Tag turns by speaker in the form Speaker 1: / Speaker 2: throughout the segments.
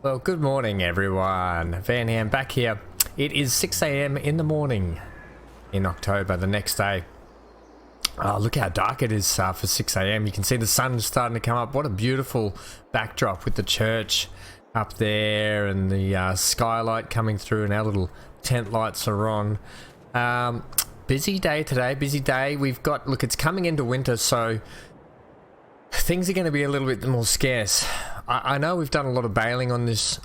Speaker 1: Well, good morning everyone. Van Ham back here. It is 6 a.m. in the morning in October, the next day. Oh, look how dark it is for 6 a.m. You can see the sun starting to come up. What a beautiful backdrop with the church up there and the skylight coming through, and our little tent lights are on. Busy day today, busy day. We've got, look, it's coming into winter, so things are going to be a little bit more scarce. I know we've done a lot of bailing on this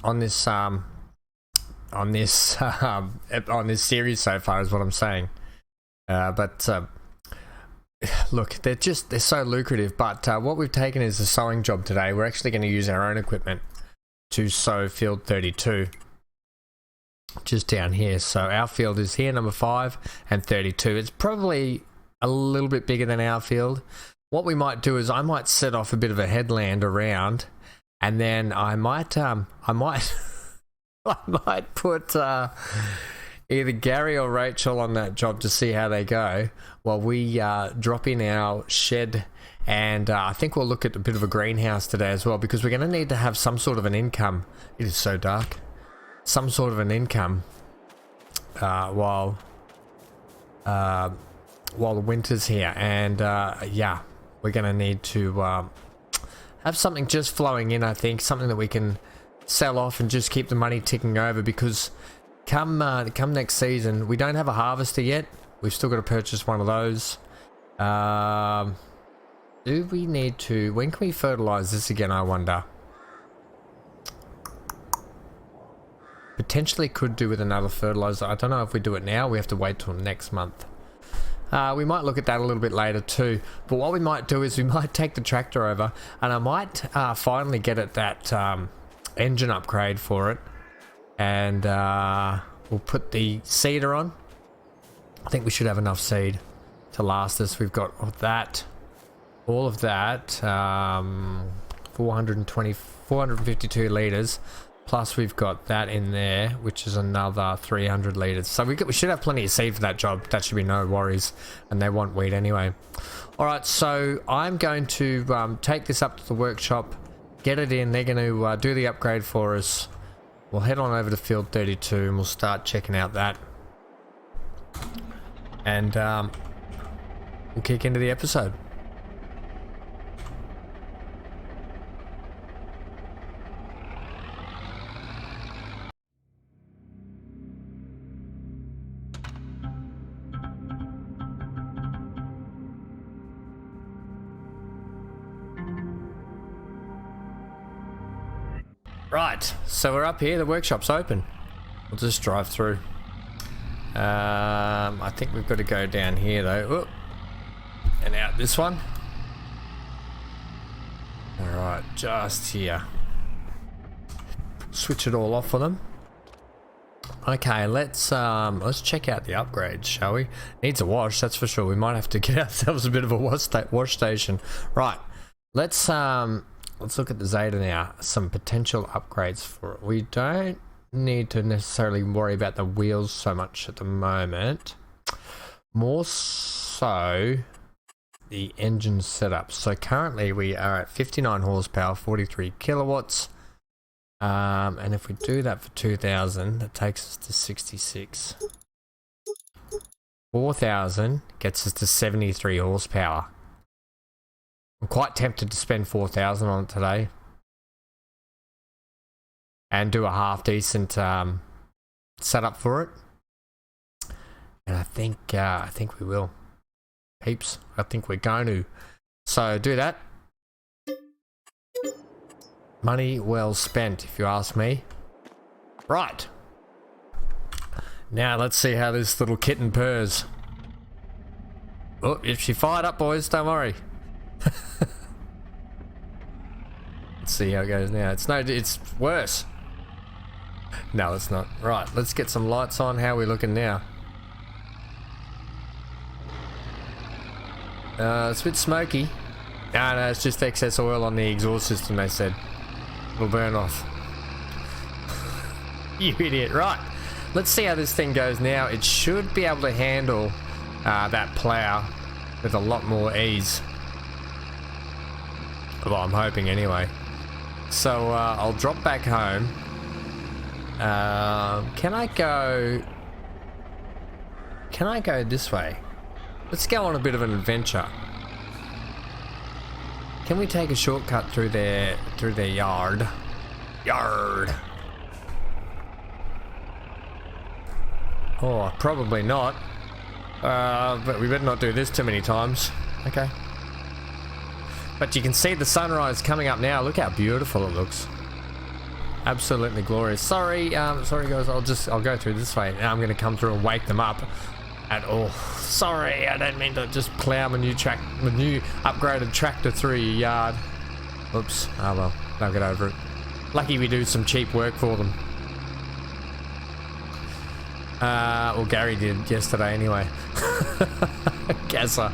Speaker 1: series so far, is what I'm saying. But look, they're so lucrative. But what we've taken is a sowing job today. We're actually going to use our own equipment to sow field 32, just down here. So our field is here, number 5 and 32. It's probably a little bit bigger than our field. What we might do is I might set off a bit of a headland around, and then I might I might put either Gary or Rachel on that job to see how they go while we drop in our shed, and I think we'll look at a bit of a greenhouse today as well, because we're going to need to have some sort of an income. It is so dark. Some sort of an income while the winter's here, and yeah, we're going to need to have something just flowing in. I think something that we can sell off and just keep the money ticking over, because come next season we don't have a harvester yet. We've still got to purchase one of those. Do we need to, when can we fertilize this again, I wonder? Potentially could do with another fertilizer. I don't know if we do it now. We have to wait till next month. We might look at that a little bit later too. But what we might do is we might take the tractor over, and I might finally get it that engine upgrade for it, and we'll put the seeder on. I think we should have enough seed to last us. We've got all of that, 452 litres. Plus we've got that in there, which is another 300 litres. So we should have plenty of seed for that job. That should be no worries. And they want wheat anyway. Alright, so I'm going to take this up to the workshop, get it in. They're going to do the upgrade for us. We'll head on over to field 32 and we'll start checking out that. And we'll kick into the episode. Right, so we're up here, the workshop's open. We'll just drive through. I think we've got to go down here though. Whoop. And out this one. Alright, just here. Switch it all off for them. Okay, let's check out the upgrades, shall we? Needs a wash, that's for sure. We might have to get ourselves a bit of a wash station. Right, let's look at the Zetor now. Some potential upgrades for it. We don't need to necessarily worry about the wheels so much at the moment. More so the engine setup. So currently we are at 59 horsepower, 43 kilowatts. And if we do that for 2,000, that takes us to 66. 4,000 gets us to 73 horsepower. I'm quite tempted to spend 4,000 on it today and do a half decent setup for it. And I think we will, peeps. I think we're going to. So do that. Money well spent, if you ask me. Right. Now let's see how this little kitten purrs. Oh, if she fired up, boys, don't worry. Let's see how it goes now. It's worse. No, it's not. Right, let's get some lights on. How are we looking now? It's a bit smoky. No, it's just excess oil on the exhaust system, they said. It'll burn off. You idiot. Right, let's see how this thing goes now. It should be able to handle that plow with a lot more ease. Well, I'm hoping anyway. So I'll drop back home Can I go this way? Let's go on a bit of an adventure. Can we take a shortcut through their yard? Oh, probably not. But we better not do this too many times. Okay. But you can see the sunrise coming up now. Look how beautiful it looks. Absolutely glorious. Sorry guys, I'll go through this way. Now I'm gonna come through and wake them up. Sorry, I don't mean to just plow my new upgraded tractor through your yard. Oops. Oh well, they'll get over it. Lucky we do some cheap work for them. Well, Gary did yesterday anyway. Gazza.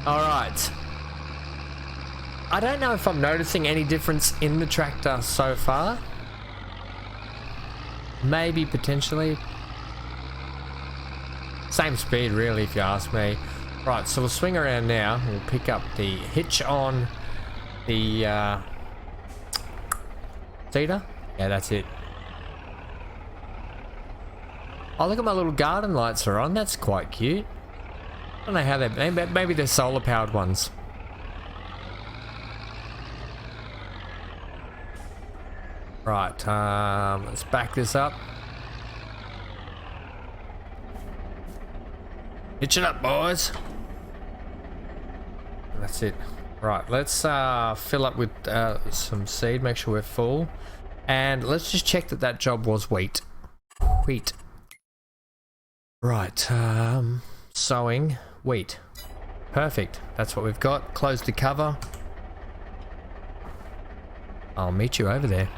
Speaker 1: Alright. I don't know if I'm noticing any difference in the tractor so far. Maybe, potentially. Same speed, really, if you ask me. Right, so we'll swing around now. We'll pick up the hitch on the Zetor. Yeah, that's it. Oh, look at my little garden lights are on. That's quite cute. I don't know how they're... Maybe they're solar-powered ones. Right, let's back this up. Hitch it up, boys. That's it. Right, let's fill up with some seed, make sure we're full. And let's just check that job was wheat. Wheat. Right, sowing wheat. Perfect, that's what we've got. Close the cover. I'll meet you over there.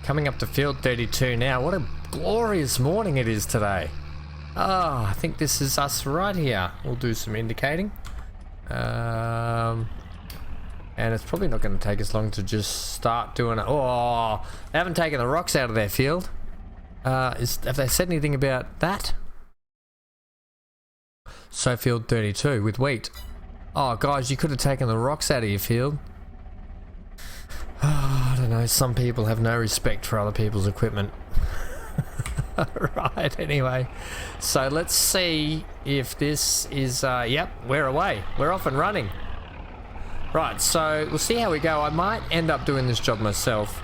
Speaker 1: Coming up to field 32 now. What a glorious morning it is today. Oh, I think this is us right here. We'll do some indicating. And it's probably not going to take us long to just start doing it. Oh, they haven't taken the rocks out of their field. Have they said anything about that? So field 32 with wheat. Oh, guys, you could have taken the rocks out of your field. Oh, I don't know, some people have no respect for other people's equipment. Right, anyway. So let's see if this is, yep, we're away. We're off and running. Right, so we'll see how we go. I might end up doing this job myself,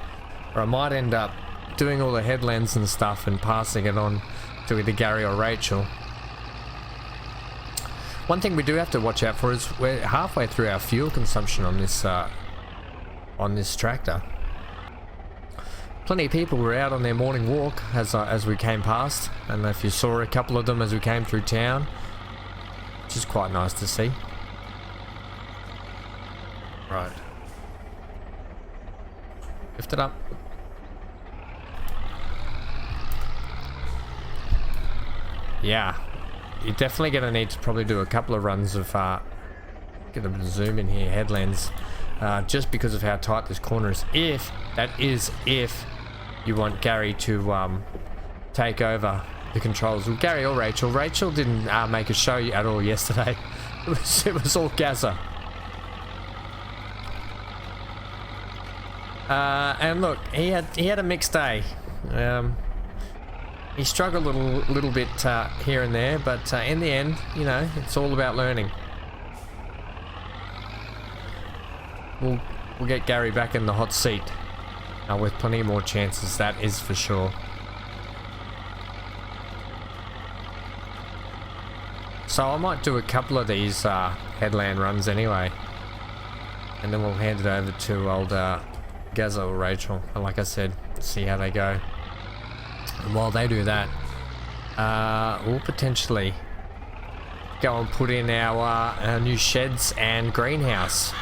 Speaker 1: or I might end up doing all the headlands and stuff and passing it on to either Gary or Rachel. One thing we do have to watch out for is we're halfway through our fuel consumption on this tractor. Plenty of people were out on their morning walk as we came past, and if you saw a couple of them as we came through town, which is quite nice to see. Right. Lift it up. Yeah, you're definitely going to need to probably do a couple of runs of get a bit of zoom in here, headlands. Just because of how tight this corner is. If you want Gary to take over the controls. Well, Gary or Rachel. Rachel didn't make a show at all yesterday. It was all Gaza. And look, he had a mixed day. He struggled a little bit here and there, but in the end, you know, it's all about learning. We'll get Gary back in the hot seat with plenty more chances, that is for sure. So I might do a couple of these headland runs anyway, and then we'll hand it over to old Gaza or Rachel, and like I said, see how they go. And while they do that, we'll potentially go and put in our new sheds and greenhouse.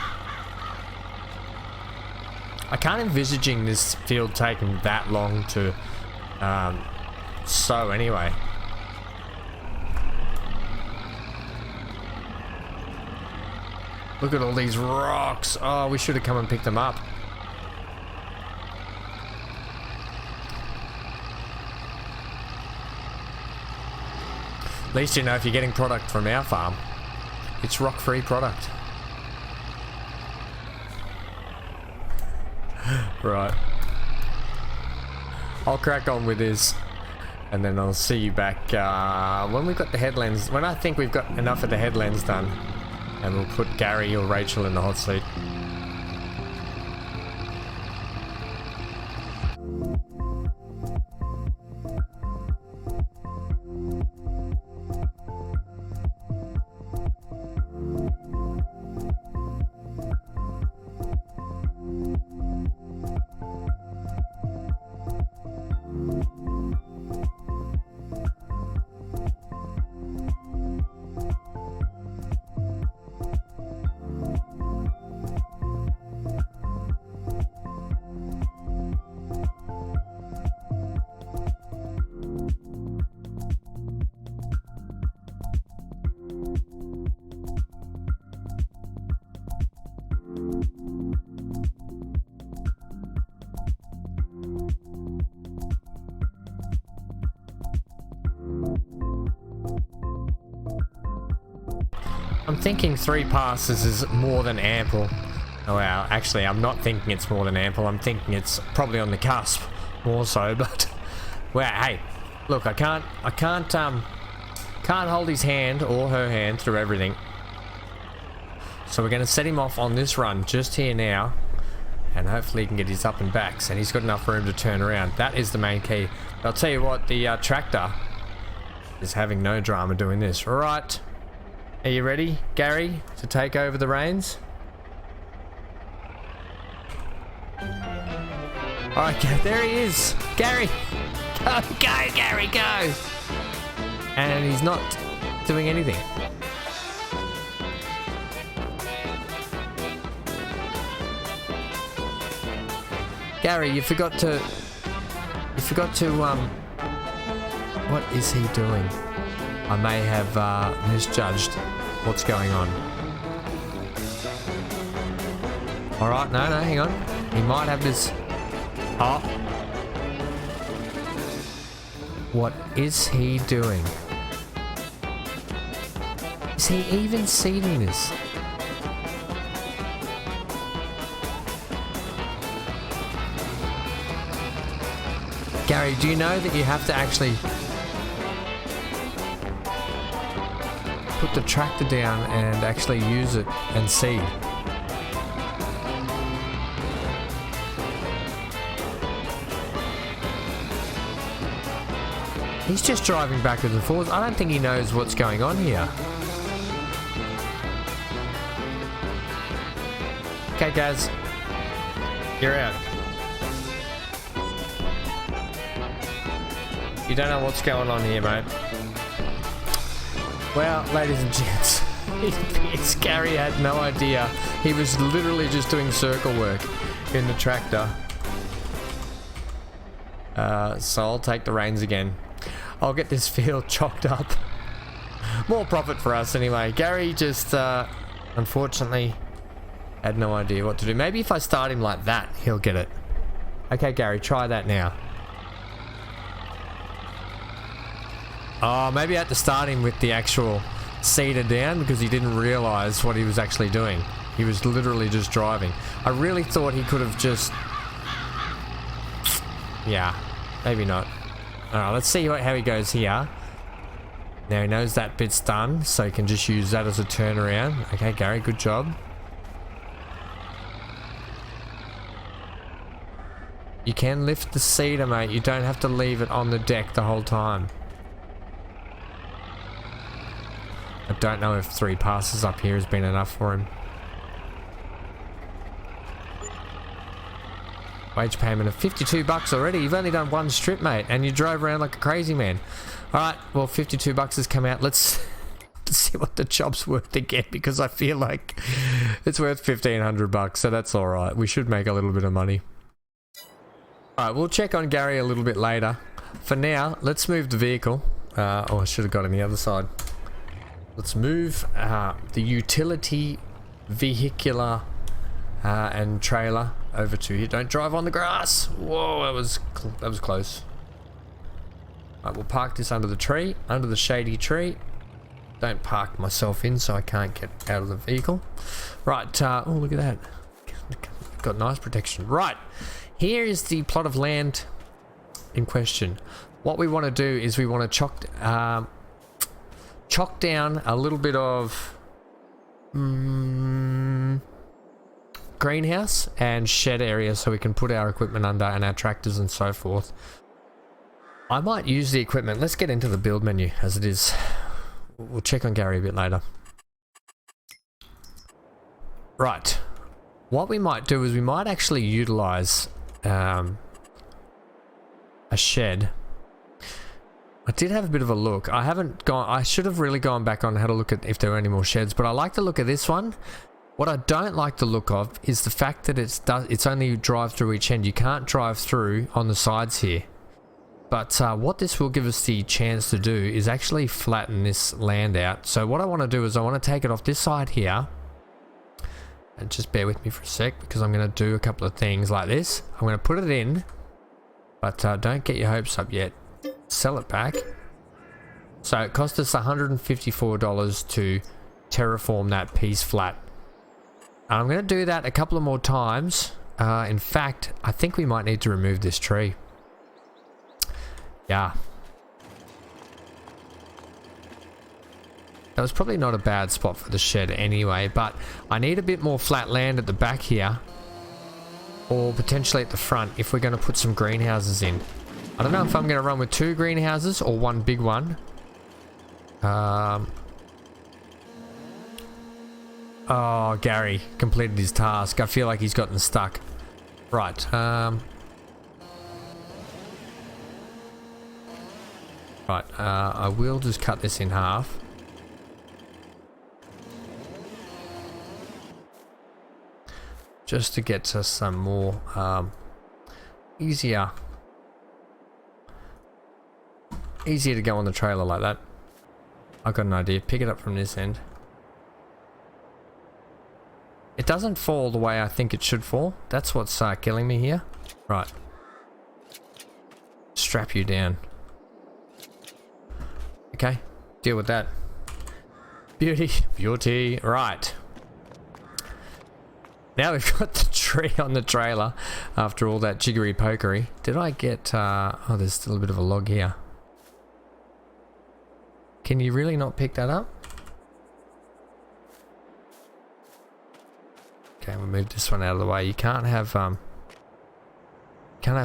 Speaker 1: I can't envisaging this field taking that long to sow anyway. Look at all these rocks. Oh, we should have come and picked them up. At least you know if you're getting product from our farm, it's rock-free product. Right. I'll crack on with this, and then I'll see you back when we've got the headlands. When I think we've got enough of the headlands done, and we'll put Gary or Rachel in the hot seat. I'm thinking 3 passes is more than ample. Oh wow, actually I'm not thinking it's more than ample. I'm thinking it's probably on the cusp more so, but well, hey, look, I can't hold his hand or her hand through everything. So we're going to set him off on this run just here now, and hopefully he can get his up and backs, and he's got enough room to turn around. That is the main key. But I'll tell you what, the tractor is having no drama doing this. Right. Are you ready, Gary, to take over the reins? Okay, there he is. Gary! Go, Gary, go! And he's not doing anything. Gary, you forgot to, what is he doing? I may have misjudged what's going on. Alright, no, hang on. He might have this... Oh. What is he doing? Is he even seeding this? Gary, do you know that you have to actually put the tractor down and actually use it and seed? He's just driving backwards and forwards. I don't think he knows what's going on here. Okay, guys. You're out. You don't know what's going on here, mate. Well, ladies and gents, Gary had no idea. He was literally just doing circle work in the tractor. So I'll take the reins again. I'll get this field chocked up. More profit for us anyway. Gary just, unfortunately, had no idea what to do. Maybe if I start him like that, he'll get it. Okay, Gary, try that now. Oh, maybe I had to start him with the actual seeder down because he didn't realise what he was actually doing. He was literally just driving. I really thought he could have just... Yeah, maybe not. Alright, let's see how he goes here. Now he knows that bit's done, so he can just use that as a turnaround. Okay, Gary, good job. You can lift the seeder, mate. You don't have to leave it on the deck the whole time. I don't know if 3 passes up here has been enough for him. Wage payment of 52 bucks already. You've only done 1 strip, mate, and you drove around like a crazy man. Alright, well, 52 bucks has come out. Let's see what the job's worth again, because I feel like it's worth 1,500 bucks, so that's alright. We should make a little bit of money. Alright, we'll check on Gary a little bit later. For now, let's move the vehicle. Oh, I should have got on the other side. Let's move the utility vehicular and trailer over to here. Don't drive on the grass. Whoa, that was close. Right, we'll park this under the tree, under the shady tree. Don't park myself in so I can't get out of the vehicle. Right, oh, look at that. Got nice protection. Right, here is the plot of land in question. What we want to do is we want to chock down a little bit of greenhouse and shed area so we can put our equipment under and our tractors and so forth. I might use the equipment. Let's get into the build menu as it is. We'll check on Gary a bit later. Right. What we might do is we might actually utilize a shed. I did have a bit of a look. I should have really gone back on and had a look at if there were any more sheds, but I like the look of this one. What I don't like the look of is the fact that it's only drive through each end. You can't drive through on the sides here. But what this will give us the chance to do is actually flatten this land out. So what I want to do is I want to take it off this side here. And just bear with me for a sec because I'm going to do a couple of things like this. I'm going to put it in, but don't get your hopes up yet. Sell it back. So it cost us $154 to terraform that piece flat. And I'm going to do that a couple of more times. In fact, I think we might need to remove this tree. Yeah. That was probably not a bad spot for the shed anyway, but I need a bit more flat land at the back here. Or potentially at the front if we're going to put some greenhouses in. I don't know if I'm going to run with 2 greenhouses or 1 big one. Oh, Gary completed his task. I feel like he's gotten stuck. Right. Right, I will just cut this in half. Just to get to some more easier to go on the trailer like that. I've got an idea. Pick it up from this end. It doesn't fall the way I think it should fall. That's what's killing me here. Right. Strap you down. Okay, deal with that. Beauty. Right. Now we've got the tree on the trailer after all that jiggery pokery. Did I get... oh, there's still a bit of a log here. Can you really not pick that up? Okay, we'll move this one out of the way. You can't have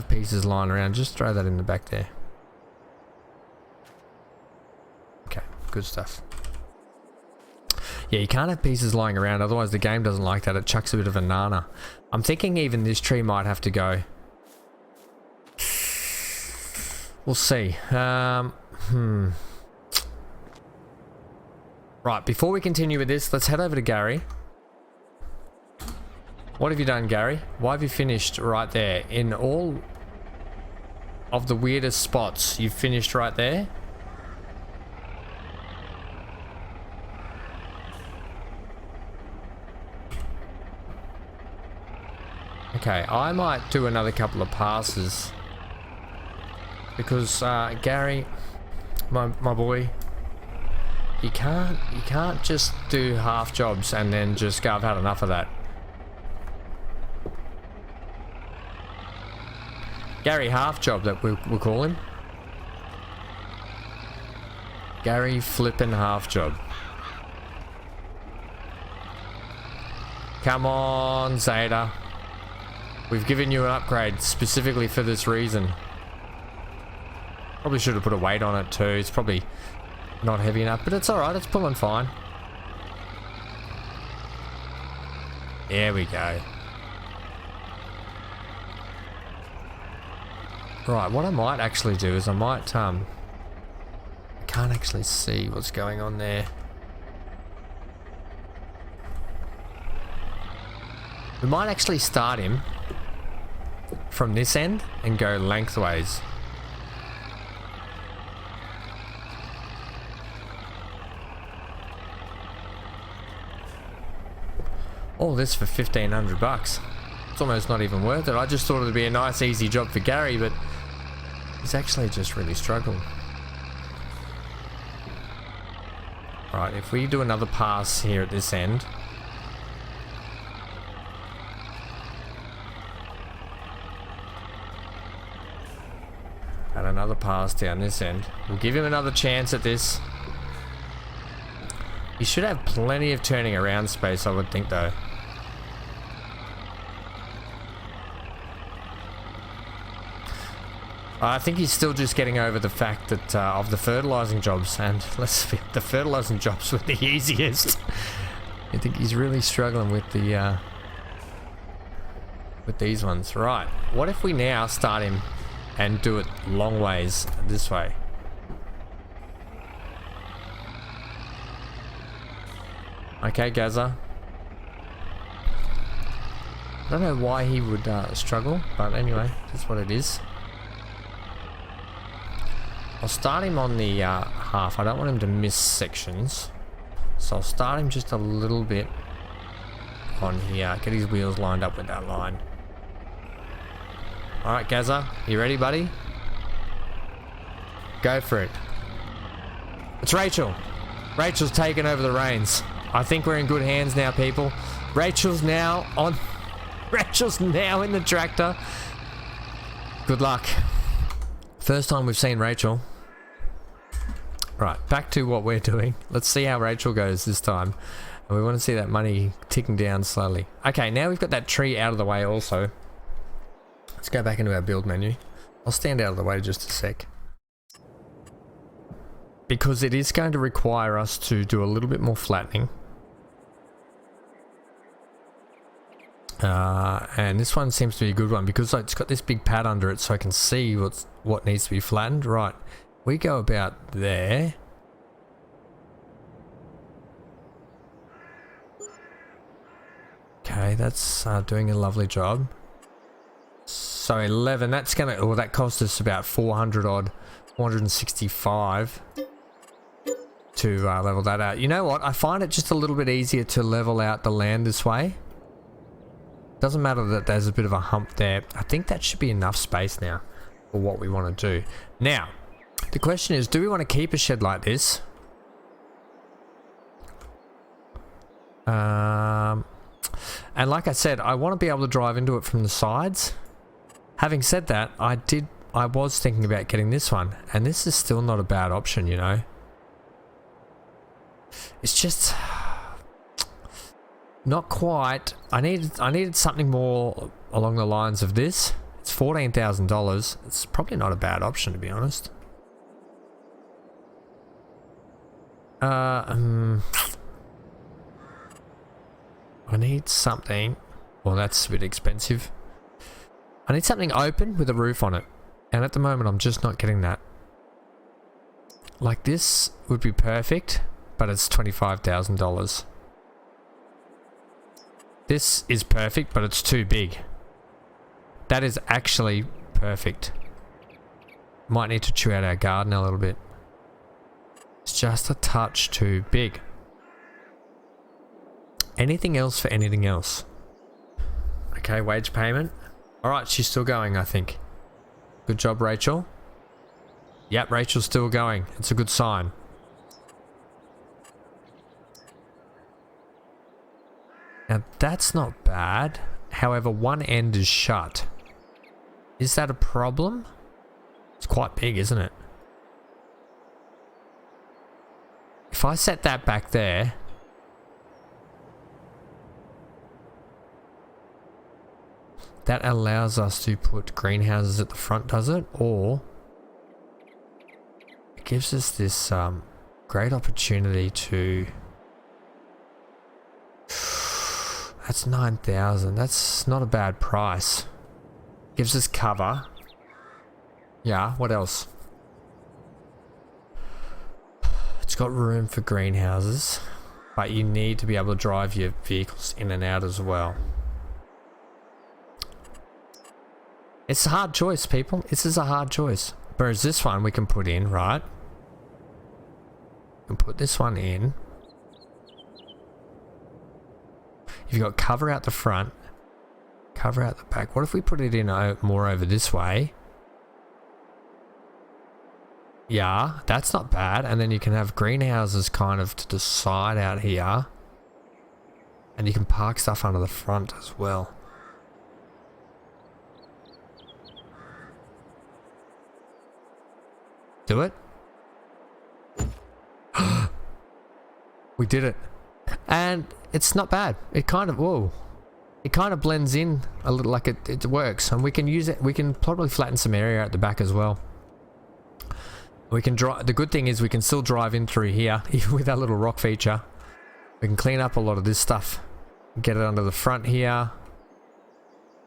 Speaker 1: pieces lying around. Just throw that in the back there. Okay, good stuff. Yeah, you can't have pieces lying around, otherwise the game doesn't like that. It chucks a bit of a nana. I'm thinking even this tree might have to go. We'll see. Right, before we continue with this, let's head over to Gary. What have you done, Gary? Why have you finished right there? In all of the weirdest spots, you've finished right there? Okay, I might do another couple of passes because Gary, my boy. You can't just do half jobs and then just go, I've had enough of that. Gary half job, that we'll call him. Gary flippin' half job. Come on, Zetor. We've given you an upgrade specifically for this reason. Probably should have put a weight on it too. It's probably not heavy enough, but it's alright. It's pulling fine. There we go. Right, what I might actually do is I might, I can't actually see what's going on there. We might actually start him from this end and go lengthways. All this for 1,500 bucks. It's almost not even worth it. I just thought it'd be a nice easy job for Gary, but he's actually just really struggling. Right, if we do another pass here at this end. And another pass down this end. We'll give him another chance at this. He should have plenty of turning around space, I would think, though. I think he's still just getting over the fact that of the fertilizing jobs, and let's be, the fertilizing jobs were the easiest. I think he's really struggling with the with these ones. Right, what if we now start him and do it long ways this way? Okay, Gaza. I don't know why he would struggle, but anyway, that's what it is. I'll start him on the half. I don't want him to miss sections, so I'll start him just a little bit on here. Get his wheels lined up with that line. Alright, Gaza, you ready, buddy? Go for it. It's Rachel. Rachel's taken over the reins. I think we're in good hands now, people. Rachel's now on. Rachel's now in the tractor. Good luck. First time we've seen Rachel. Right, back to what we're doing. Let's see how Rachel goes this time. And we want to see that money ticking down slowly. Okay, now we've got that tree out of the way also. Let's go back into our build menu. I'll stand out of the way just a sec. Because it is going to require us to do a little bit more flattening. And this one seems to be a good one because it's got this big pad under it so I can see what needs to be flattened. Right, we go about there. Okay, that's doing a lovely job. So 11, that's gonna, well, that cost us about 400 odd, 465 to level that out. You know what, I find it just a little bit easier to level out the land this way. Doesn't matter that there's a bit of a hump there. I think that should be enough space now for what we want to do. Now, the question is, do we want to keep a shed like this? And like I said, I want to be able to drive into it from the sides. Having said that, I was thinking about getting this one, and this is still not a bad option, you know. It's just not quite. I needed something more along the lines of this. It's $14,000. It's probably not a bad option, to be honest. I need something. Well, that's a bit expensive. I need something open with a roof on it. And at the moment, I'm just not getting that. Like this would be perfect, but it's $25,000. This is perfect, but it's too big. That is actually perfect. Might need to chew out our garden a little bit. It's just a touch too big. Anything else for anything else? Okay, wage payment. Alright, she's still going, I think. Good job, Rachel. Yep, Rachel's still going. It's a good sign. Now that's not bad. However, one end is shut. Is that a problem? It's quite big, isn't it? If I set that back there, that allows us to put greenhouses at the front, does it? Or it gives us this great opportunity to... That's 9,000. That's not a bad price. Gives us cover. Yeah, what else? It's got room for greenhouses, but you need to be able to drive your vehicles in and out as well. It's a hard choice, people. This is a hard choice. Whereas this one we can put in, right? We can put this one in. You've got cover out the front, cover out the back. What if we put it in more over this way? Yeah, that's not bad. And then you can have greenhouses kind of to the side out here. And you can park stuff under the front as well. Do it. We did it. And it's not bad. It kind of, whoa. It kind of blends in a little, like it works. And we can use it, we can probably flatten some area at the back as well. We can drive, the good thing is we can still drive in through here, even with that little rock feature. We can clean up a lot of this stuff. Get it under the front here.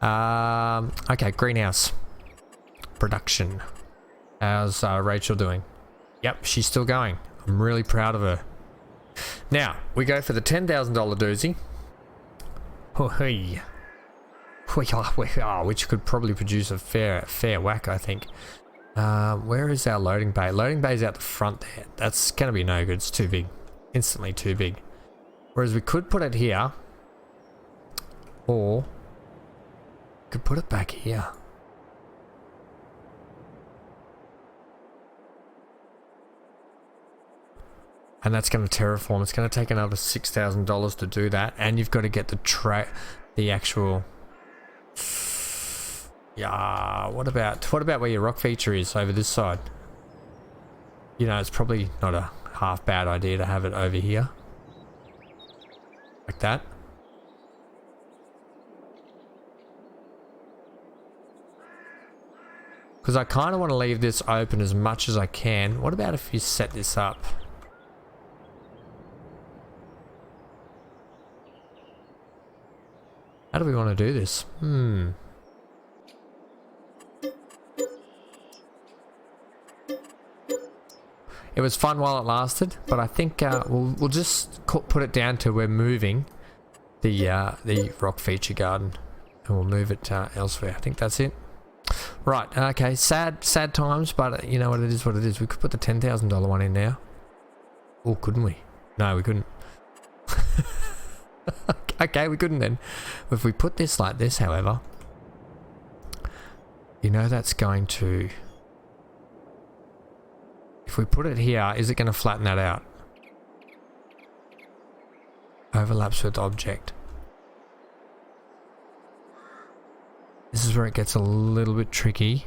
Speaker 1: Okay, greenhouse. Production. How's Rachel doing? Yep, she's still going. I'm really proud of her. Now, we go for the $10,000 doozy. Which could probably produce a fair whack, I think. Where is our loading bay? Loading bay's out the front there. That's going to be no good. It's too big. Instantly too big. Whereas we could put it here. Or we could put it back here. And that's going to terraform. It's going to take another $6,000 to do that. And you've got to get the actual... Yeah, what about where your rock feature is over this side? You know, it's probably not a half bad idea to have it over here. Like that. Because I kind of want to leave this open as much as I can. What about if you set this up? How do we want to do this? It was fun while it lasted, but I think we'll just put it down to we're moving the rock feature garden, and we'll move it elsewhere. I think that's it. Right. Okay. Sad times, but you know what it is. What it is. We could put the $10,000 one in now. Oh, couldn't we? No, we couldn't. Okay, we couldn't then. If we put this like this, however, you know that's going to... If we put it here, is it going to flatten that out? Overlaps with object. This is where it gets a little bit tricky.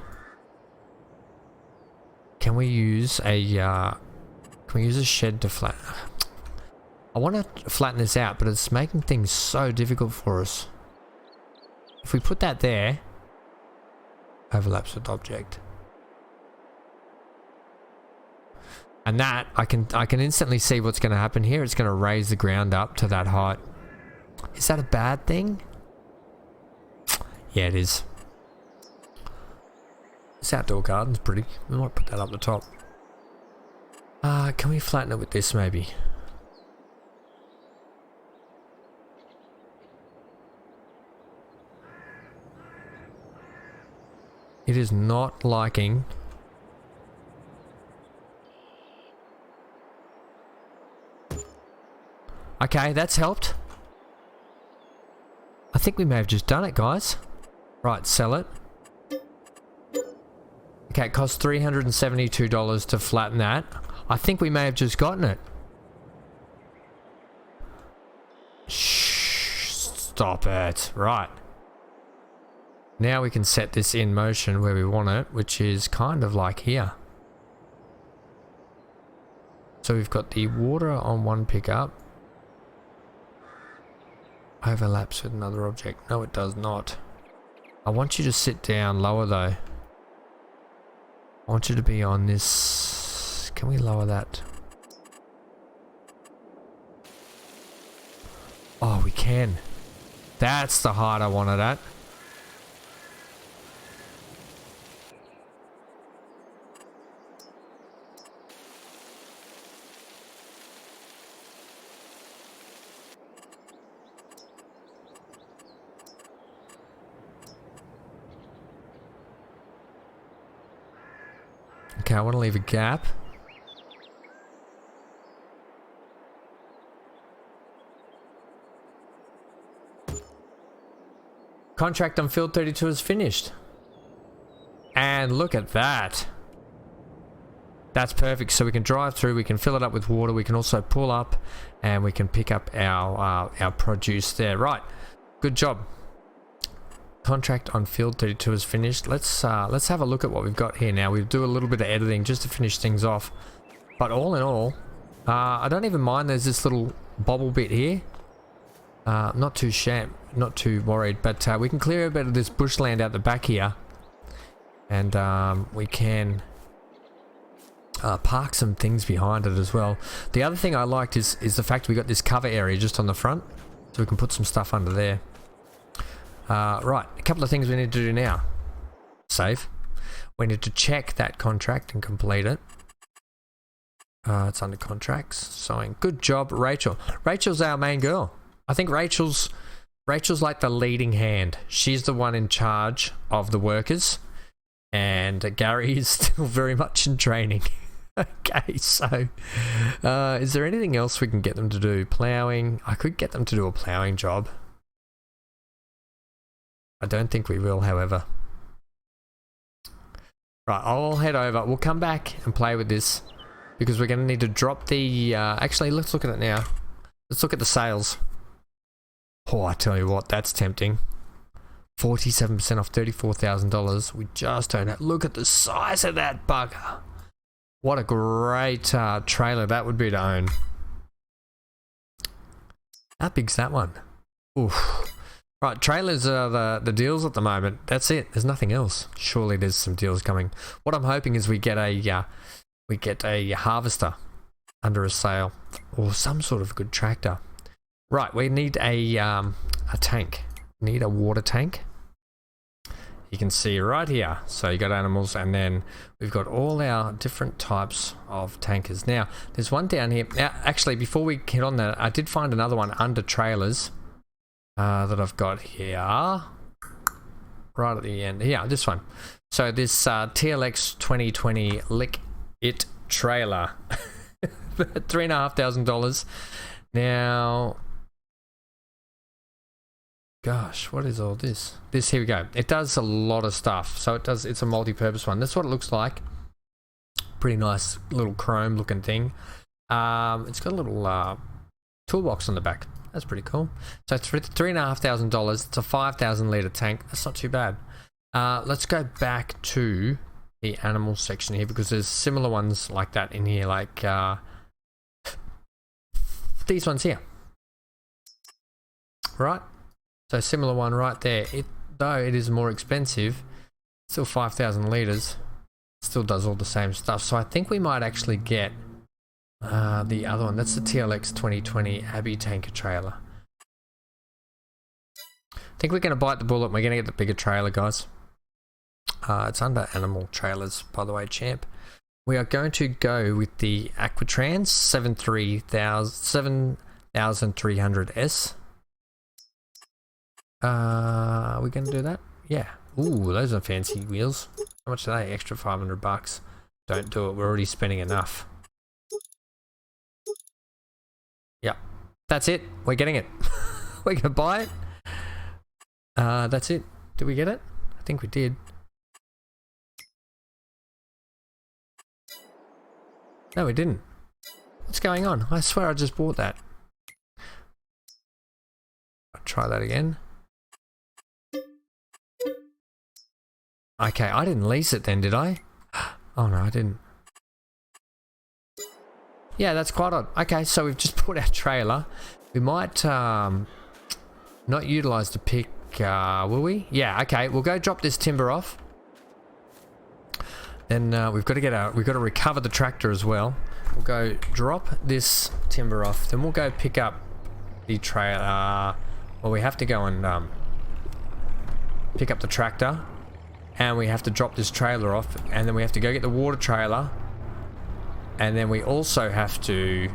Speaker 1: Can we use a shed to flatten? I want to flatten this out, but it's making things so difficult for us. If we put that there, overlaps with object. And that, I can instantly see what's going to happen here. It's going to raise the ground up to that height. Is that a bad thing? Yeah, it is. This outdoor garden's pretty. We might put that up the top. Can we flatten it with this maybe? It is not liking... Okay, that's helped. I think we may have just done it, guys. Right, sell it. Okay, it costs $372 to flatten that. I think we may have just gotten it. Shh, stop it. Right. Now we can set this in motion where we want it, which is kind of like here. So we've got the water on one pickup. Overlaps with another object. No, it does not. I want you to sit down lower though. I want you to be on this. Can we lower that? Oh, we can. That's the height I wanted at. Okay, I want to leave a gap. Contract on field 32 is finished. And look at that. That's perfect. So we can drive through, we can fill it up with water, we can also pull up and we can pick up our produce there. Right. Good job. Contract on field 32 is finished. Let's have a look at what we've got here now. We'll do a little bit of editing just to finish things off. But all in all, I don't even mind there's this little bobble bit here. Not too worried, but we can clear a bit of this bushland out the back here. And we can park some things behind it as well. The other thing I liked is the fact we got this cover area just on the front. So we can put some stuff under there. Right, a couple of things we need to do now. Save. We need to check that contract and complete it. It's under contracts. Sign. Good job, Rachel. Rachel's our main girl. I think Rachel's like the leading hand. She's the one in charge of the workers. And Gary is still very much in training. Okay, so is there anything else we can get them to do? Plowing. I could get them to do a plowing job. I don't think we will, however. Right, I'll head over. We'll come back and play with this because we're going to need to drop the... actually, let's look at it now. Let's look at the sales. Oh, I tell you what, that's tempting. 47% off $34,000. We just don't have... Look at the size of that bugger. What a great trailer that would be to own. How big's that one? Oof. Right, trailers are the deals at the moment. That's it. There's nothing else. Surely there's some deals coming. What I'm hoping is we get a harvester under a sale or some sort of good tractor. Right, we need a tank. Need a water tank. You can see right here. So you got animals, and then we've got all our different types of tankers. Now, there's one down here. Now, actually, before we get on that, I did find another one under trailers. That I've got here, right at the end. Yeah, this one. So this TLX 2020 Lick It trailer, $3,500. Now, gosh, what is all this? Here we go. It does a lot of stuff. So it does. It's a multi-purpose one. That's what it looks like. Pretty nice little chrome looking thing. It's got a little toolbox on the back. That's pretty cool. So it's $3,500. It's a 5,000 litre tank. That's not too bad. Let's go back to the animal section here because there's similar ones like that in here, like these ones here. Right? So similar one right there. Though it is more expensive, still 5,000 litres. Still does all the same stuff. So I think we might actually get the other one. That's the TLX 2020 Abbey tanker trailer. I think we're going to bite the bullet. We're going to get the bigger trailer, guys. It's under animal trailers, by the way, champ. We are going to go with the Aquatrans 7300S. Are we going to do that? Yeah. Ooh, those are fancy wheels. How much are they? Extra $500. Don't do it. We're already spending enough. Yeah, that's it. We're getting it. We're gonna buy it. That's it. Did we get it? I think we did. No, we didn't. What's going on? I swear I just bought that. I'll try that again. Okay, I didn't lease it then, did I? Oh no, I didn't. Yeah, that's quite odd. Okay, so we've just bought our trailer. We might not utilize the pick, will we? Yeah, okay, we'll go drop this timber off. Then we've got to recover the tractor as well. We'll go drop this timber off, then we'll go pick up the trailer. Well, we have to go and pick up the tractor, and we have to drop this trailer off, and then we have to go get the water trailer, and then we also have to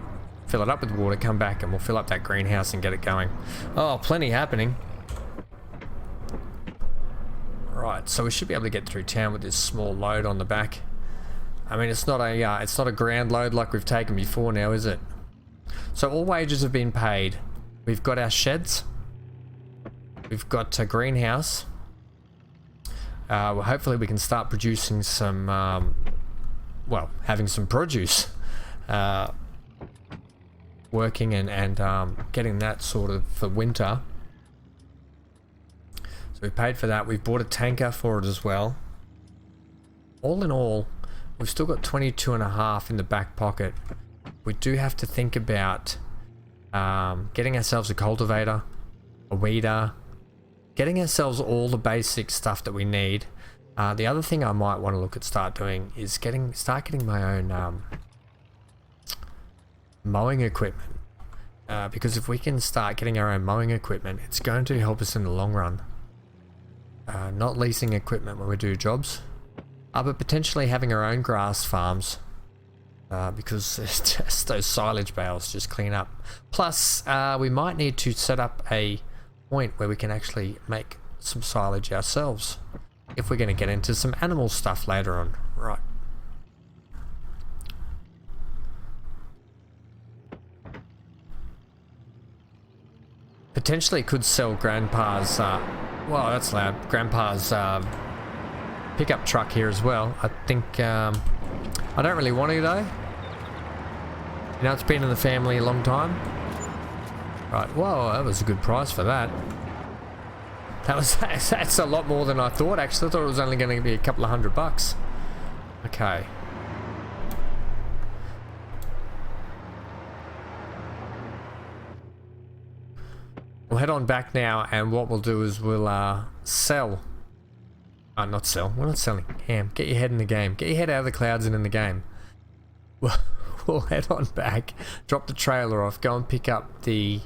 Speaker 1: fill it up with water, come back, and we'll fill up that greenhouse and get it going. Oh, plenty happening. Right, so we should be able to get through town with this small load on the back. I mean, it's not a grand load like we've taken before now, is it? So all wages have been paid. We've got our sheds. We've got a greenhouse. Well, hopefully we can start producing some, well, having some produce. Working and getting that sort of for winter. So we paid for that. We've bought a tanker for it as well. All in all, we've still got 22.5 in the back pocket. We do have to think about getting ourselves a cultivator, a weeder, getting ourselves all the basic stuff that we need. The other thing I might want to look at start doing is start getting my own mowing equipment. Because if we can start getting our own mowing equipment, it's going to help us in the long run. Not leasing equipment when we do jobs, but potentially having our own grass farms, because it's just those silage bales just clean up. Plus, we might need to set up a point where we can actually make some silage ourselves if we're going to get into some animal stuff later on. Right. Potentially could sell Grandpa's, well, that's loud, Grandpa's pickup truck here as well. I think, I don't really want to though. You know, it's been in the family a long time. Right, whoa, that was a good price for that. That's a lot more than I thought actually. I thought it was only going to be a couple of $100. Okay. We'll head on back now, and what we'll do is we'll sell. Not sell. We're not selling. Ham, get your head in the game. Get your head out of the clouds and in the game. We'll head on back, drop the trailer off, go and pick up the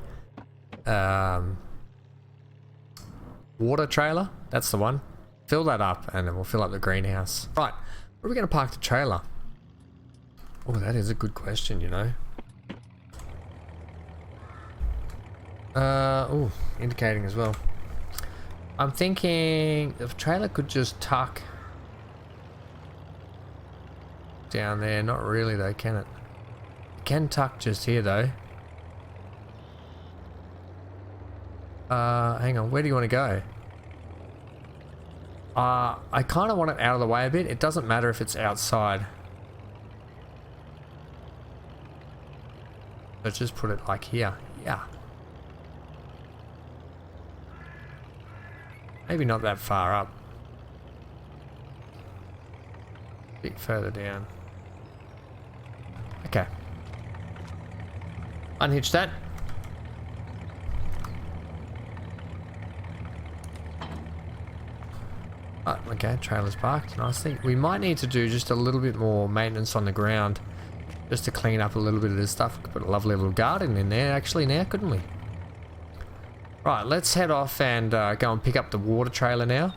Speaker 1: water trailer. That's the one. Fill that up, and then we'll fill up the greenhouse. Right, where are we going to park the trailer? Oh, that is a good question, you know. Oh, indicating as well. I'm thinking the trailer could just tuck down there. Not really though, can it? It can tuck just here though. Hang on, where do you want to go? I kind of want it out of the way a bit. It doesn't matter if it's outside. Let's just put it like here. Yeah. Maybe not that far up. A bit further down. Okay. Unhitch that. Oh, okay, trailer's parked nicely. We might need to do just a little bit more maintenance on the ground, just to clean up a little bit of this stuff. Could put a lovely little garden in there actually now, couldn't we? Right, let's head off and go and pick up the water trailer now.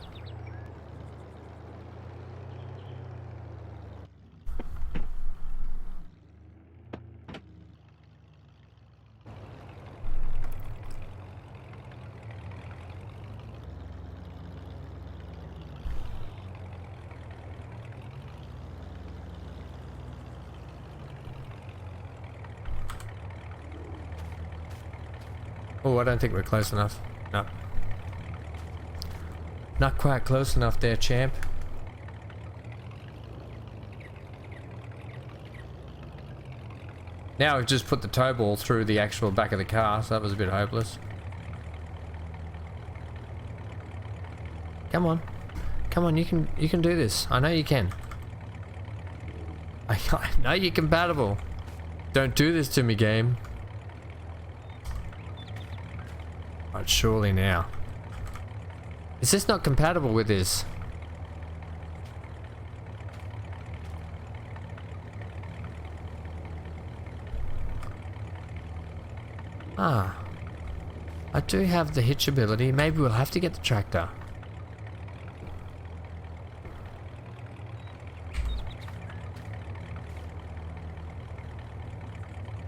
Speaker 1: Oh, I don't think we're close enough. No. Not quite close enough there, champ. Now we've just put the tow ball through the actual back of the car, so that was a bit hopeless. Come on. Come on, you can do this. I know you can. I know you're compatible. Don't do this to me, game. Right, surely now. Is this not compatible with this? Ah. I do have the hitch ability. Maybe we'll have to get the tractor.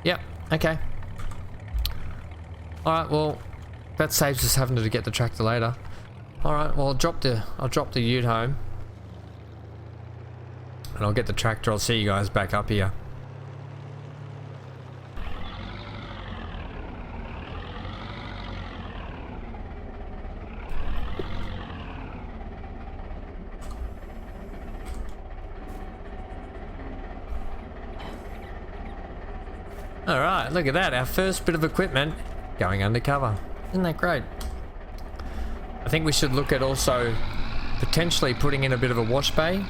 Speaker 1: Yep, okay. Alright, well, that saves us having to get the tractor later. Alright, well, I'll drop the ute home. And I'll get the tractor. I'll see you guys back up here. Alright, look at that. Our first bit of equipment going undercover. Isn't that great? I think we should look at also potentially putting in a bit of a wash bay.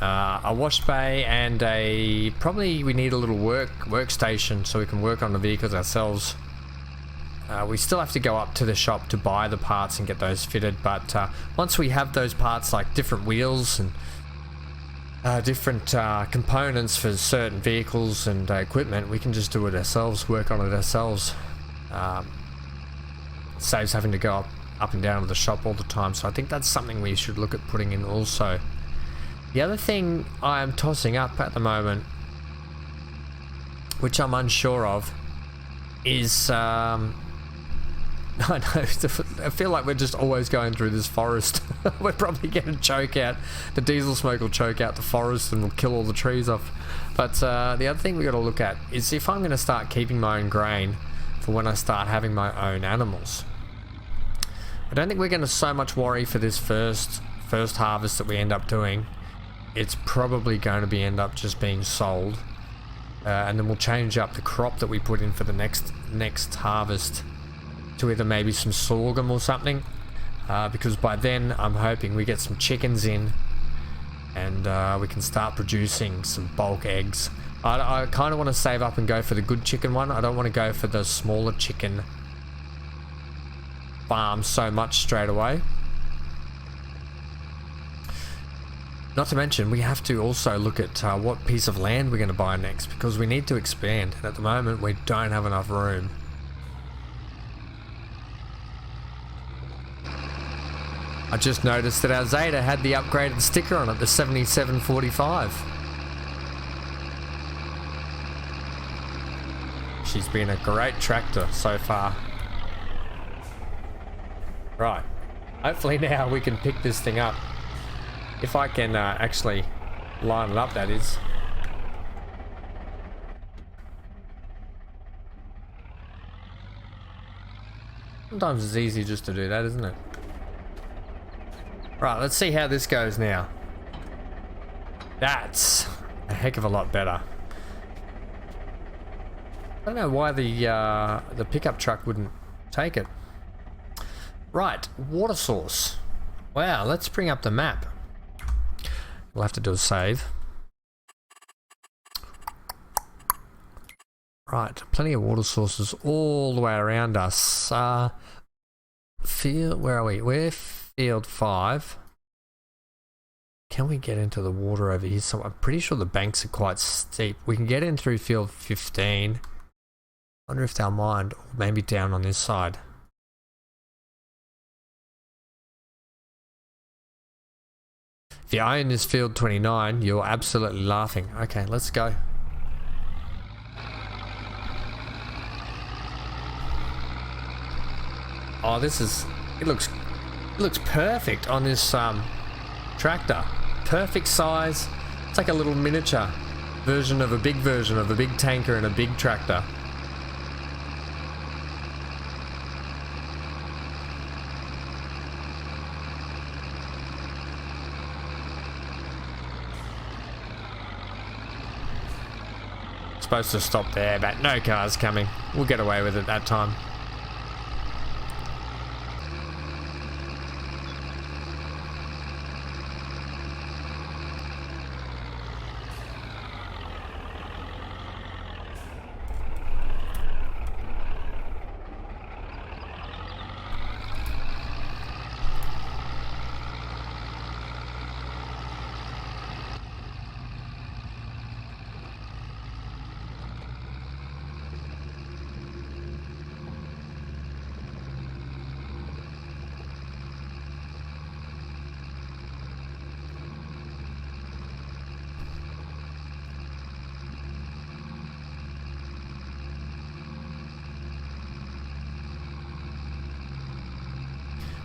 Speaker 1: A wash bay and probably we need a little workstation so we can work on the vehicles ourselves. We still have to go up to the shop to buy the parts and get those fitted, but once we have those parts, like different wheels and different components for certain vehicles and equipment, we can just do it ourselves, work on it ourselves. Saves having to go up and down to the shop all the time, so I think that's something we should look at putting in also. The other thing I am tossing up at the moment, which I'm unsure of, is I know, I feel like we're just always going through this forest. We're probably going to choke out, the diesel smoke will choke out the forest and will kill all the trees off. But the other thing we got to look at is if I'm going to start keeping my own grain for when I start having my own animals. I don't think we're going to so much worry for this first harvest that we end up doing. It's probably going to end up just being sold. And then we'll change up the crop that we put in for the next harvest to either maybe some sorghum or something, because by then I'm hoping we get some chickens in and we can start producing some bulk eggs. I kind of want to save up and go for the good chicken one. I don't want to go for the smaller chicken farm so much straight away. Not to mention, we have to also look at what piece of land we're going to buy next, because we need to expand, and at the moment we don't have enough room. I just noticed that our Zetor had the upgraded sticker on it, the 7745. She's been a great tractor so far. Right, hopefully now we can pick this thing up. If I can actually line it up, that is. Sometimes it's easy just to do that, isn't it? Right, let's see how this goes now. That's a heck of a lot better. I don't know why the pickup truck wouldn't take it. Right, water source. Wow, let's bring up the map. We'll have to do a save. Right, plenty of water sources all the way around us. Field, where are we? We're field 5. Can we get into the water over here? So I'm pretty sure the banks are quite steep. We can get in through field 15. Wonder if they'll mind, or maybe down on this side. If you own this field 29, you're absolutely laughing. Okay, let's go. Oh, it looks perfect on this tractor. Perfect size. It's like a little miniature version of a big tanker and a big tractor. Supposed to stop there, but no cars coming. We'll get away with it that time.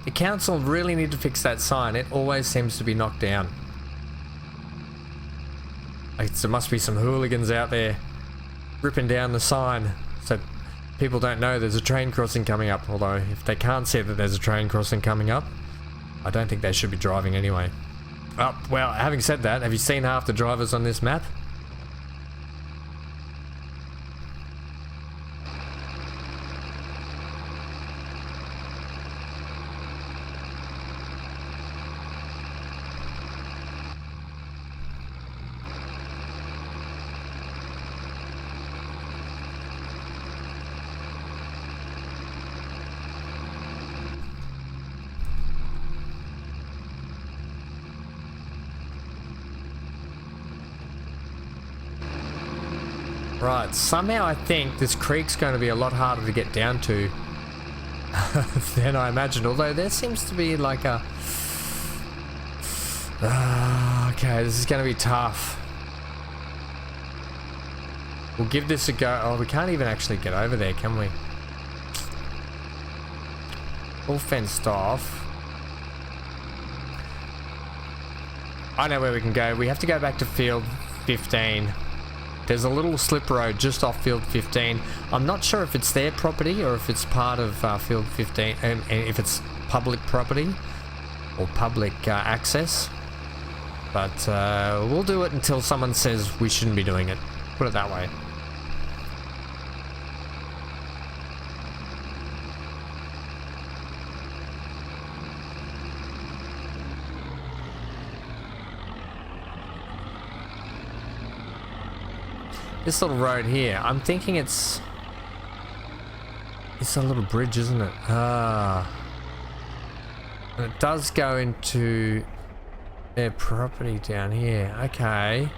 Speaker 1: The council really need to fix that sign. It always seems to be knocked down. Like, there must be some hooligans out there ripping down the sign so people don't know there's a train crossing coming up. Although, if they can't see that there's a train crossing coming up, I don't think they should be driving anyway. Oh, well, having said that, have you seen half the drivers on this map? Right, somehow I think this creek's going to be a lot harder to get down to than I imagined, although there seems to be like a... okay, this is going to be tough. We'll give this a go. Oh, we can't even actually get over there, can we? All fenced off. I know where we can go. We have to go back to field 15. There's a little slip road just off field 15. I'm not sure if it's their property or if it's part of field 15, and if it's public property or public access. But we'll do it until someone says we shouldn't be doing it. Put it that way. This little road here, I'm thinking it's a little bridge, isn't it? Ah. And it does go into their property down here. Okay.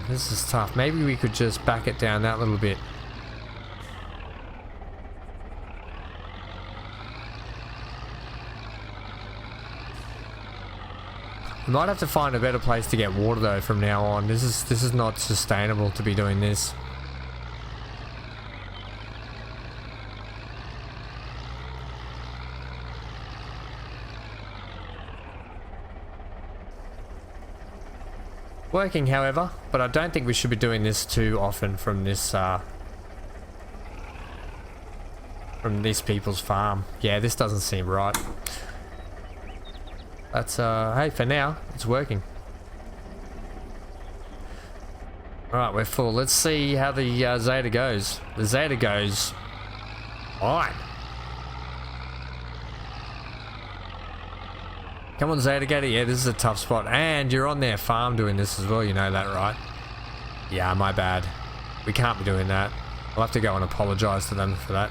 Speaker 1: This is tough. Maybe we could just back it down that little bit. We might have to find a better place to get water though from now on. This is not sustainable to be doing this. Working, however, but I don't think we should be doing this too often from this people's farm. Yeah, this doesn't seem right. That's, hey, for now, it's working. Alright, we're full. Let's see how the Zetor goes. The Zetor goes fine. Come on, Zetor, get it. Yeah, this is a tough spot. And you're on their farm doing this as well, you know that, right? Yeah, my bad. We can't be doing that. I'll have to go and apologise to them for that.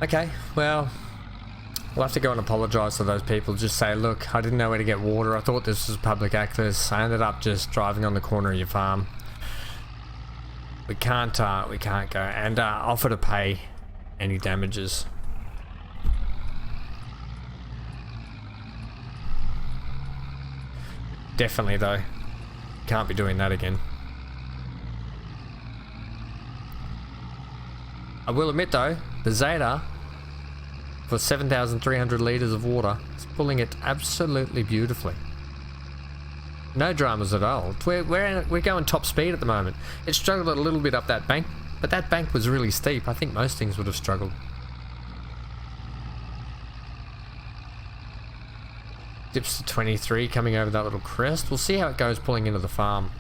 Speaker 1: Okay, well, we'll have to go and apologise to those people. Just say, look, I didn't know where to get water. I thought this was public access. I ended up just driving on the corner of your farm. We can't go, and offer to pay any damages. Definitely, though, can't be doing that again. I will admit, though, the Zetor for 7,300 litres of water. It's pulling it absolutely beautifully. No dramas at all. We're going top speed at the moment. It struggled a little bit up that bank, but that bank was really steep. I think most things would have struggled. Dips to 23 coming over that little crest. We'll see how it goes pulling into the farm.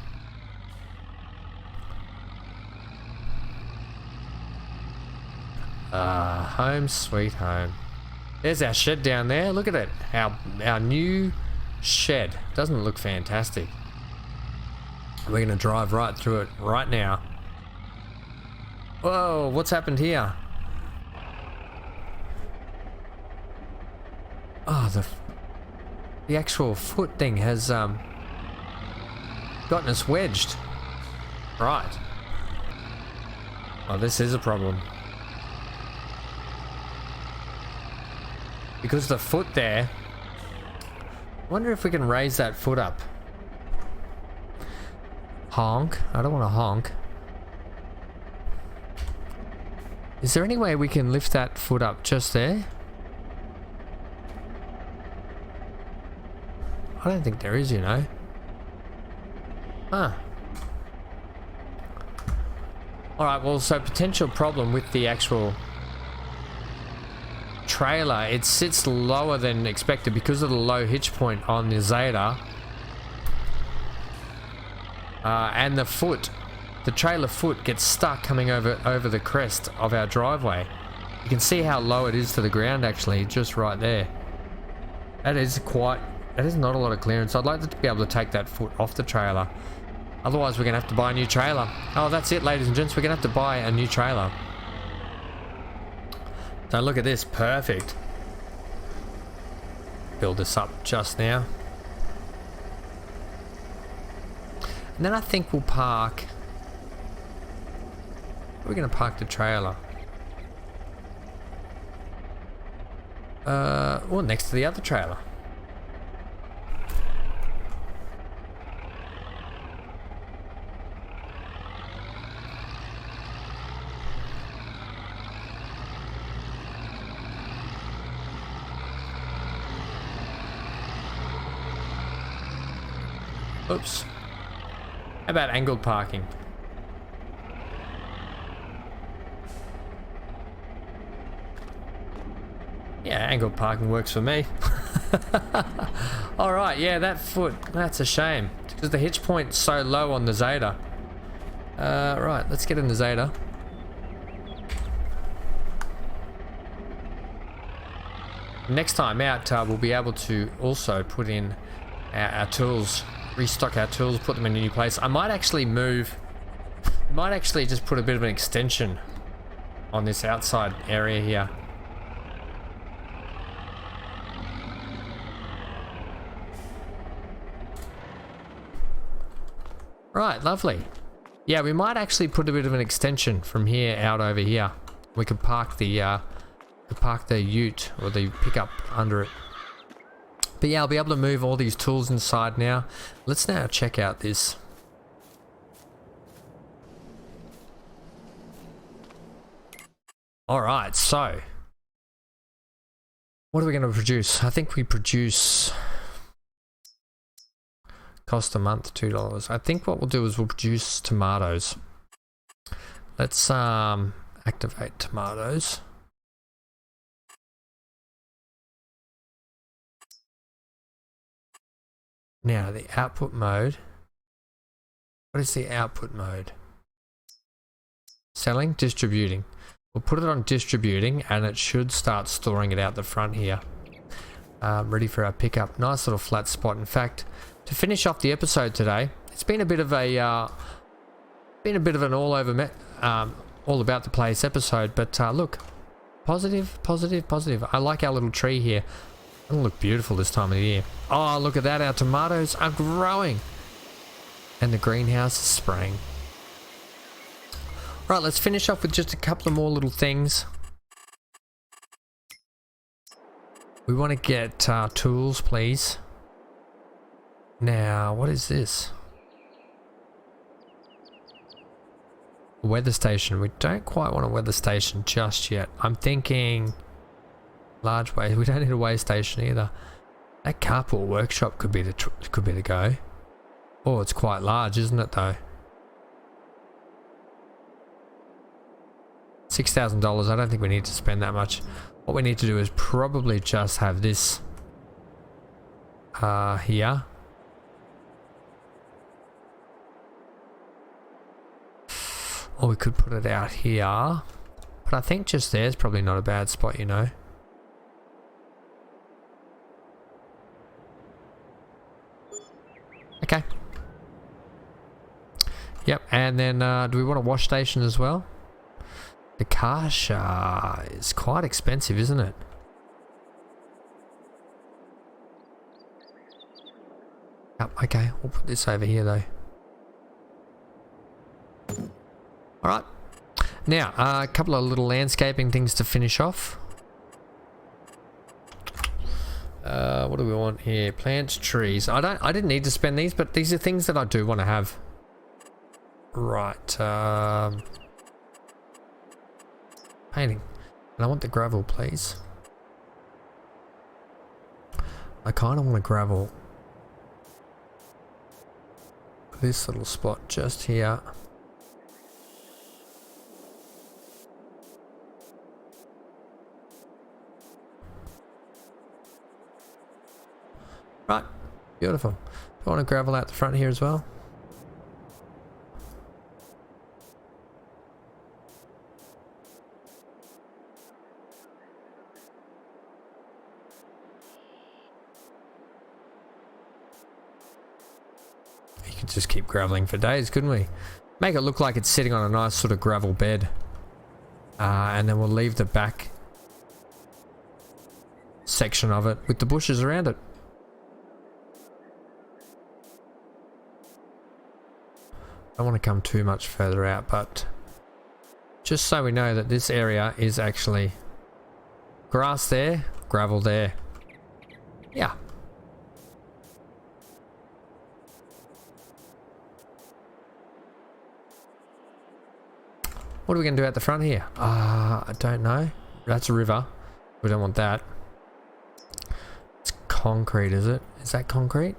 Speaker 1: Home sweet home. There's our shed down there. Look at it. Our new shed. Doesn't it look fantastic? We're going to drive right through it right now. Whoa, what's happened here? Oh, the actual foot thing has gotten us wedged. Right. Oh, this is a problem. Because the foot there, I wonder if we can raise that foot up. Honk. I don't want to honk. Is there any way we can lift that foot up just there? I don't think there is, you know. Huh. Alright, well, so potential problem with the actual trailer. It sits lower than expected because of the low hitch point on the Zetor. And the foot, the trailer foot gets stuck coming over the crest of our driveway. You can see how low it is to the ground actually, just right there. That is not a lot of clearance. I'd like to be able to take that foot off the trailer. Otherwise we're going to have to buy a new trailer. Oh, that's it, ladies and gents. We're going to have to buy a new trailer. So look at this. Perfect. Build this up just now. And then I think we'll park... We're going to park the trailer. Well, next to the other trailer. Oops. How about angled parking? Yeah, angled parking works for me. Alright, yeah, that foot, that's a shame. Because the hitch point's so low on the Zetor. Right, let's get in the Zetor. Next time out, we'll be able to also put in our tools. Restock our tools, put them in a new place. I might actually just put a bit of an extension on this outside area here. Right, lovely. Yeah, we might actually put a bit of an extension from here out over here. We could park the ute or the pickup under it. But yeah, I'll be able to move all these tools inside now. Let's now check out this. Alright, so. What are we going to produce? I think we produce... Cost a month, $2. I think what we'll do is we'll produce tomatoes. Let's activate tomatoes. Now, the output mode. What is the output mode? Selling, distributing. We'll put it on distributing and it should start storing it out the front here. Ready for our pickup. Nice little flat spot. In fact, to finish off the episode today, it's been a bit of an all about the place episode. But look, positive. I like our little tree here. It'll look beautiful this time of the year. Oh, look at that. Our tomatoes are growing. And the greenhouse is spraying. Right, let's finish off with just a couple of more little things. We want to get tools, please. Now, what is this? A weather station. We don't quite want a weather station just yet. I'm thinking... Large way. We don't need a weigh station either. That carport workshop could be the go. Oh, it's quite large, isn't it though? $6,000. I don't think we need to spend that much. What we need to do is probably just have this here. Or we could put it out here. But I think just there's probably not a bad spot, you know. Okay. Yep, and then do we want a wash station as well? The car is quite expensive, isn't it? Yep, okay, we'll put this over here though. Alright, now a couple of little landscaping things to finish off. What do we want here? Plants, trees. I didn't need to spend these, but these are things that I do want to have. Right, painting. And I want the gravel, please. I kind of want to gravel this little spot just here. Right, beautiful. I want to gravel out the front here as well. You could just keep graveling for days, couldn't we? Make it look like it's sitting on a nice sort of gravel bed. And then we'll leave the back section of it with the bushes around it. I don't want to come too much further out, but just so we know that this area is actually grass there, gravel there. Yeah. What are we going to do at the front here? I don't know. That's a river. We don't want that. It's concrete, is it? Is that concrete?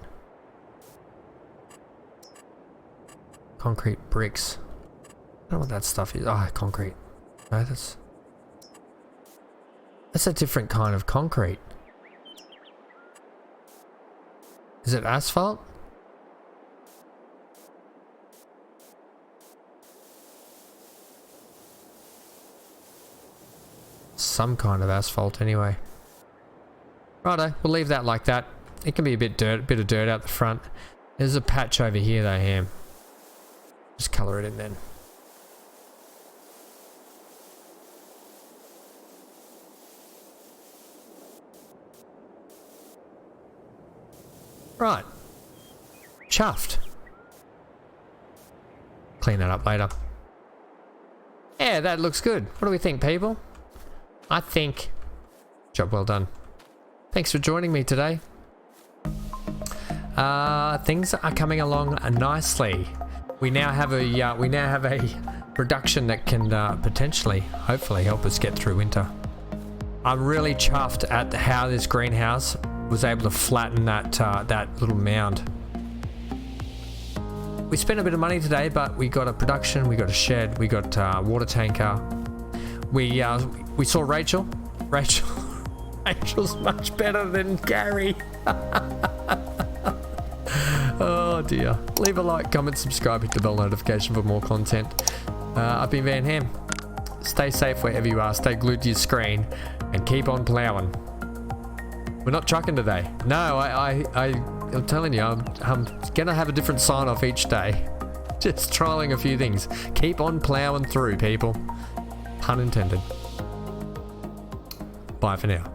Speaker 1: Concrete bricks. I don't know what that stuff is. Ah, concrete. No, that's a different kind of concrete. Is it asphalt? Some kind of asphalt anyway. Righto, we'll leave that like that. It can be a bit of dirt out the front. There's a patch over here though, Ham. Just colour it in then. Right. Chuffed. Clean that up later. Yeah, that looks good. What do we think, people? I think... Job well done. Thanks for joining me today. Things are coming along nicely. We now have a production that can potentially, hopefully, help us get through winter. I'm really chuffed at how this greenhouse was able to flatten that little mound. We spent a bit of money today, but we got a production, we got a shed, we got a water tanker. We saw Rachel. Rachel's much better than Gary. Oh dear. Leave a like, comment, subscribe, hit the bell notification for more content. I've been Van Ham. Stay safe wherever you are, stay glued to your screen, and keep on plowing. We're not trucking today. No, I'm telling you, I'm gonna have a different sign off each day. Just trialing a few things. Keep on plowing through, people. Pun intended. Bye for now.